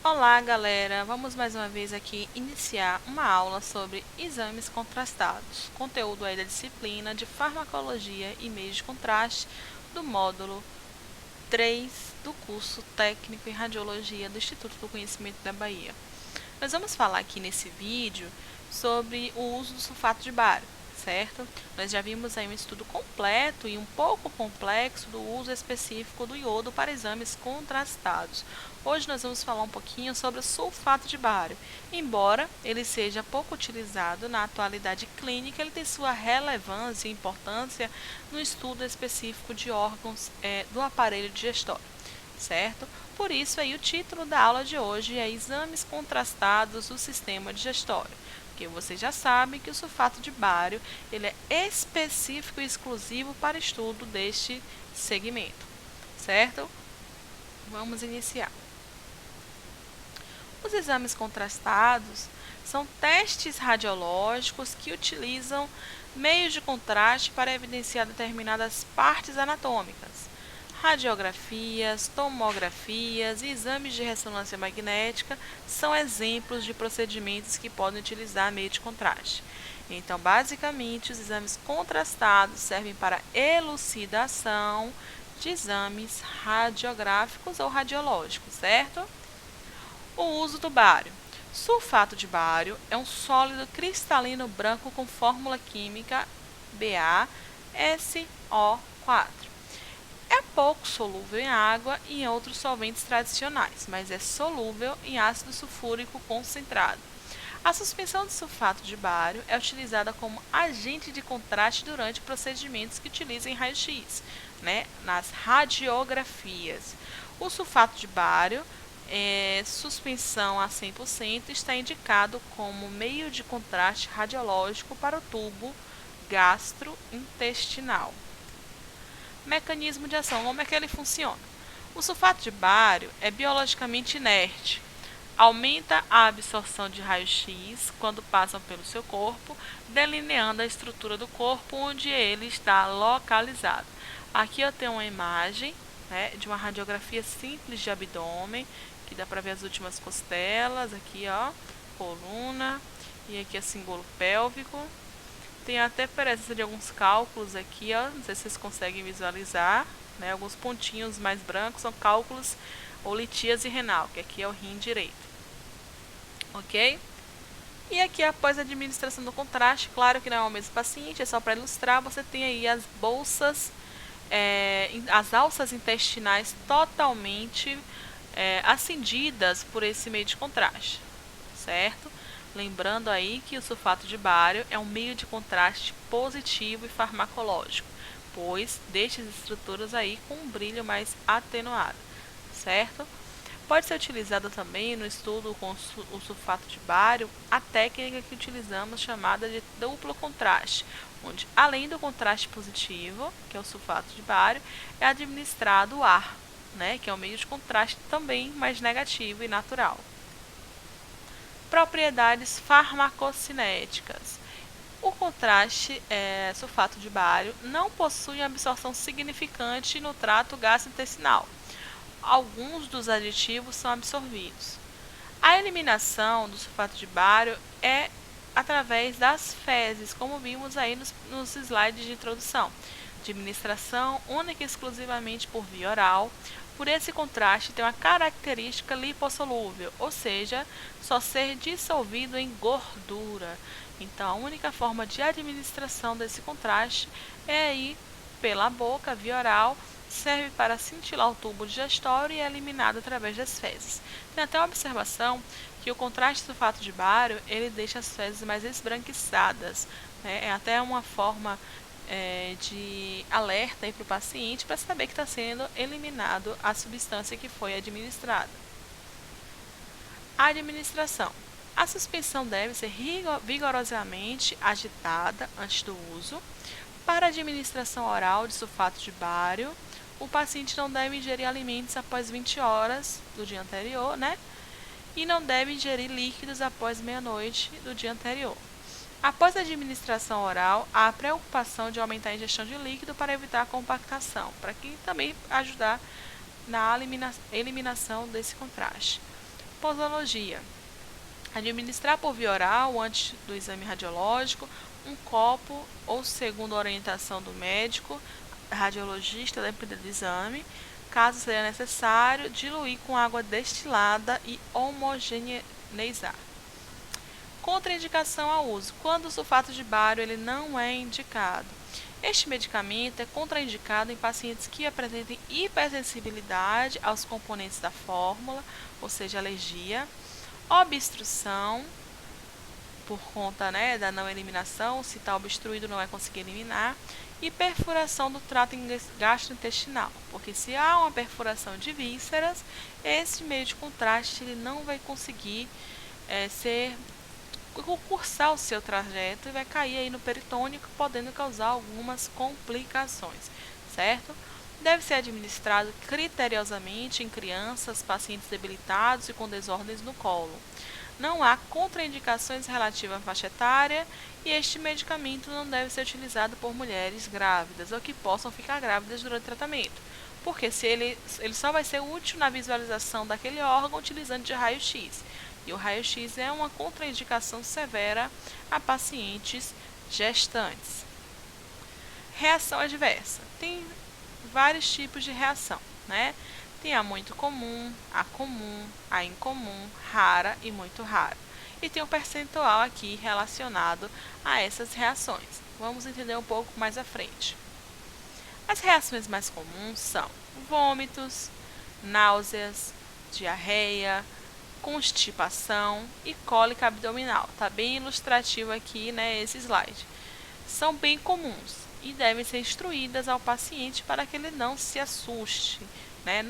Olá, galera! Vamos mais uma vez aqui iniciar uma aula sobre exames contrastados, conteúdo aí da disciplina de farmacologia e meios de contraste do módulo 3 do curso técnico em radiologia do Instituto do Conhecimento da Bahia. Nós vamos falar aqui nesse vídeo sobre o uso do sulfato de bário, certo? Nós já vimos aí um estudo completo e um pouco complexo do uso específico do iodo para exames contrastados. Hoje nós vamos falar um pouquinho sobre o sulfato de bário. Embora ele seja pouco utilizado na atualidade clínica, ele tem sua relevância e importância no estudo específico de órgãos do aparelho digestório, certo? Por isso aí o título da aula de hoje é Exames Contrastados do Sistema Digestório, porque vocês já sabem que o sulfato de bário ele é específico e exclusivo para estudo deste segmento, certo? Vamos iniciar. Os exames contrastados são testes radiológicos que utilizam meios de contraste para evidenciar determinadas partes anatômicas. Radiografias, tomografias e exames de ressonância magnética são exemplos de procedimentos que podem utilizar meio de contraste. Então, basicamente, os exames contrastados servem para elucidação de exames radiográficos ou radiológicos, certo? O uso do bário. Sulfato de bário é um sólido cristalino branco com fórmula química BaSO4. É pouco solúvel em água e em outros solventes tradicionais, mas é solúvel em ácido sulfúrico concentrado. A suspensão de sulfato de bário é utilizada como agente de contraste durante procedimentos que utilizem raio-x, nas radiografias. O sulfato de bário, suspensão a 100%, está indicado como meio de contraste radiológico para o tubo gastrointestinal. Mecanismo de ação, como é que ele funciona? O sulfato de bário é biologicamente inerte, aumenta a absorção de raio-x quando passam pelo seu corpo, delineando a estrutura do corpo onde ele está localizado. Aqui eu tenho uma imagem de uma radiografia simples de abdômen, que dá para ver as últimas costelas, aqui ó, coluna, e aqui é símbolo pélvico. Tem até presença de alguns cálculos aqui, ó, não sei se vocês conseguem visualizar, alguns pontinhos mais brancos são cálculos ou litíase renal, que aqui é o rim direito, ok? E aqui após a administração do contraste, claro que não é o mesmo paciente, é só para ilustrar, você tem aí as bolsas, as alças intestinais totalmente acendidas por esse meio de contraste, certo? Lembrando aí que o sulfato de bário é um meio de contraste positivo e farmacológico, pois deixa as estruturas aí com um brilho mais atenuado, certo? Pode ser utilizada também no estudo com o sulfato de bário a técnica que utilizamos chamada de duplo contraste, onde além do contraste positivo, que é o sulfato de bário, é administrado o ar, que é um meio de contraste também mais negativo e natural. Propriedades farmacocinéticas. O contraste sulfato de bário não possui absorção significante no trato gastrointestinal. Alguns dos aditivos são absorvidos. A eliminação do sulfato de bário é através das fezes, como vimos aí nos slides de introdução. Administração única e exclusivamente por via oral. Por esse contraste tem uma característica lipossolúvel, ou seja, só ser dissolvido em gordura. Então, a única forma de administração desse contraste é aí pela boca, via oral, serve para cintilar o tubo digestório e é eliminado através das fezes. Tem até uma observação que o contraste sulfato de bário, ele deixa as fezes mais esbranquiçadas, É até uma forma de alerta para o paciente para saber que está sendo eliminado a substância que foi administrada. Administração. A suspensão deve ser vigorosamente agitada antes do uso. Para a administração oral de sulfato de bário, o paciente não deve ingerir alimentos após 20 horas do dia anterior, E não deve ingerir líquidos após meia-noite do dia anterior. Após a administração oral, há a preocupação de aumentar a ingestão de líquido para evitar a compactação, para que também ajudar na eliminação desse contraste. Posologia. Administrar por via oral, antes do exame radiológico, um copo ou segundo a orientação do médico, radiologista, dependendo do exame. Caso seja necessário, diluir com água destilada e homogeneizar. Contraindicação ao uso. Quando o sulfato de bário ele não é indicado. Este medicamento é contraindicado em pacientes que apresentem hipersensibilidade aos componentes da fórmula, ou seja, alergia, obstrução, por conta da não eliminação, se está obstruído não vai conseguir eliminar, e perfuração do trato gastrointestinal, porque se há uma perfuração de vísceras, esse meio de contraste ele não vai conseguir cursar o seu trajeto e vai cair aí no peritônio, podendo causar algumas complicações, certo? Deve ser administrado criteriosamente em crianças, pacientes debilitados e com desordens no colo. Não há contraindicações relativas à faixa etária e este medicamento não deve ser utilizado por mulheres grávidas ou que possam ficar grávidas durante o tratamento, porque se ele só vai ser útil na visualização daquele órgão utilizando de raio-x. E o raio-x é uma contraindicação severa a pacientes gestantes. Reação adversa. Tem vários tipos de reação, né? Tem a muito comum, a incomum, rara e muito rara. E tem um percentual aqui relacionado a essas reações. Vamos entender um pouco mais à frente. As reações mais comuns são vômitos, náuseas, diarreia, constipação e cólica abdominal. Está bem ilustrativo aqui, esse slide. São bem comuns e devem ser instruídas ao paciente para que ele não se assuste. É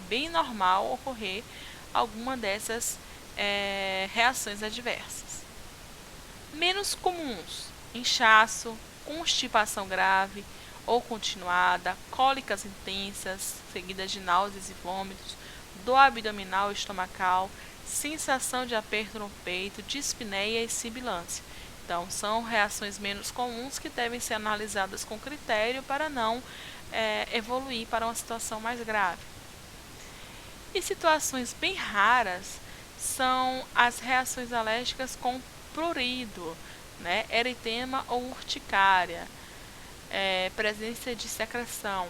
bem normal ocorrer alguma dessas reações adversas. Menos comuns: inchaço, constipação grave ou continuada, cólicas intensas, seguidas de náuseas e vômitos, dor abdominal e estomacal, sensação de aperto no peito, dispneia e sibilância. Então, são reações menos comuns que devem ser analisadas com critério para não evoluir para uma situação mais grave. E situações bem raras são as reações alérgicas com prurido, eritema ou urticária, presença de secreção,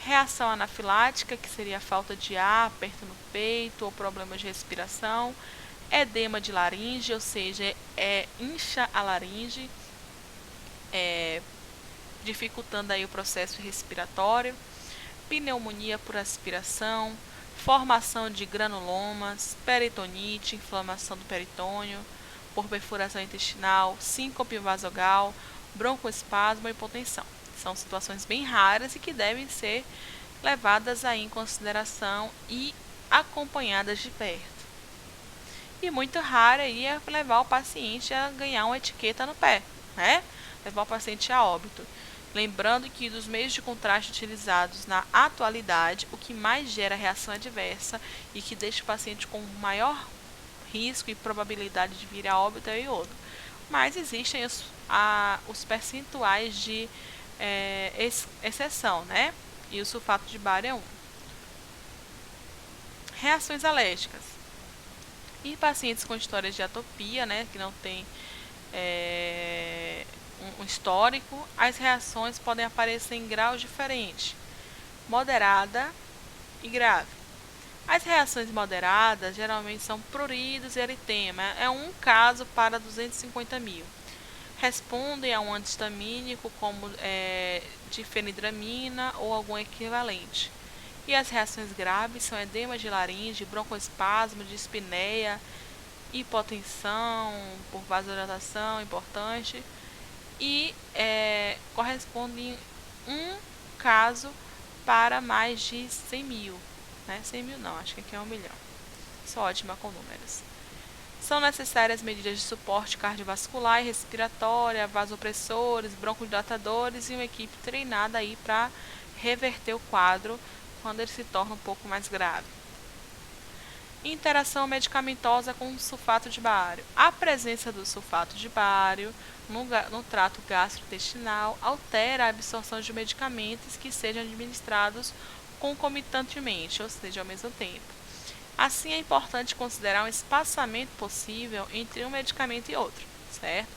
reação anafilática, que seria falta de ar, aperto no peito ou problemas de respiração, edema de laringe, ou seja, incha a laringe, dificultando aí o processo respiratório, pneumonia por aspiração, formação de granulomas, peritonite, inflamação do peritônio por perfuração intestinal, síncope vasogal, broncoespasmo e hipotensão. São situações bem raras e que devem ser levadas aí em consideração e acompanhadas de perto. E muito raro aí é levar o paciente a ganhar uma etiqueta no pé, levar o paciente a óbito. Lembrando que dos meios de contraste utilizados na atualidade, o que mais gera reação adversa e que deixa o paciente com maior risco e probabilidade de vir a óbito é o iodo. Mas existem os percentuais de exceção, E o sulfato de bário é um. Reações alérgicas. E pacientes com histórias de atopia, que não tem um histórico, as reações podem aparecer em graus diferentes, moderada e grave. As reações moderadas geralmente são pruridos e eritema, é um caso para 250 mil. Respondem a um antihistamínico como difenidramina ou algum equivalente. E as reações graves são edema de laringe, broncoespasmo, dispneia, hipotensão por vasodilatação importante e correspondem um caso para mais de 100 mil. 100 mil não, acho que aqui é 1 milhão. Sou ótima com números. São necessárias medidas de suporte cardiovascular e respiratória, vasopressores, broncodilatadores e uma equipe treinada aí para reverter o quadro quando ele se torna um pouco mais grave. Interação medicamentosa com o sulfato de bário. A presença do sulfato de bário no trato gastrointestinal altera a absorção de medicamentos que sejam administrados concomitantemente, ou seja, ao mesmo tempo. Assim, é importante considerar um espaçamento possível entre um medicamento e outro, certo?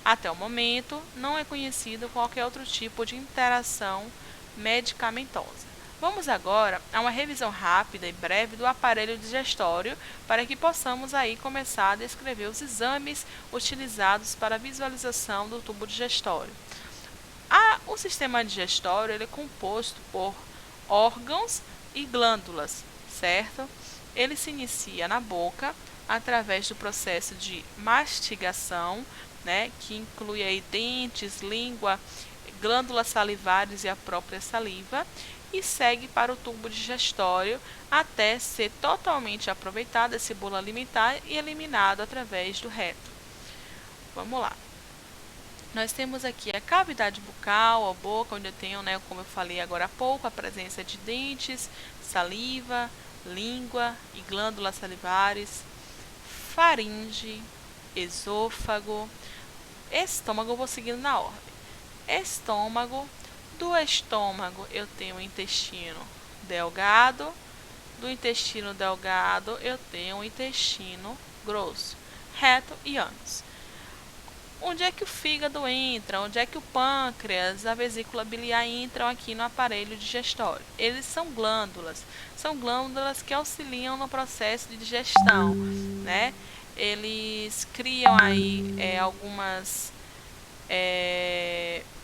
Até o momento, não é conhecido qualquer outro tipo de interação medicamentosa. Vamos agora a uma revisão rápida e breve do aparelho digestório para que possamos aí começar a descrever os exames utilizados para a visualização do tubo digestório. O sistema digestório ele é composto por órgãos e glândulas, certo? Ele se inicia na boca através do processo de mastigação, né, que inclui aí dentes, língua, glândulas salivares e a própria saliva, e segue para o tubo digestório até ser totalmente aproveitado esse bolo alimentar e eliminado através do reto. Vamos lá. Nós temos aqui a cavidade bucal, a boca, onde eu tenho, né, como eu falei agora há pouco, a presença de dentes, saliva, língua e glândulas salivares, faringe, esôfago, estômago, eu vou seguindo na ordem. Estômago, do estômago eu tenho o intestino delgado, do intestino delgado eu tenho o intestino grosso, reto e ânus. Onde é que o fígado entra? Onde é que o pâncreas, a vesícula biliar entram aqui no aparelho digestório? Eles são glândulas que auxiliam no processo de digestão, né? Eles criam aí algumas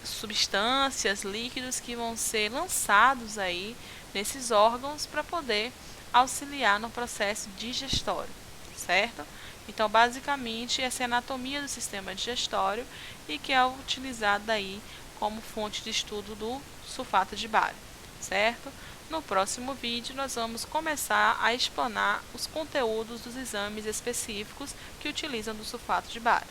substâncias, líquidos que vão ser lançados aí nesses órgãos para poder auxiliar no processo digestório, certo? Então, basicamente, essa é a anatomia do sistema digestório e que é utilizada aí como fonte de estudo do sulfato de bário, certo? No próximo vídeo, nós vamos começar a explanar os conteúdos dos exames específicos que utilizam do sulfato de bário.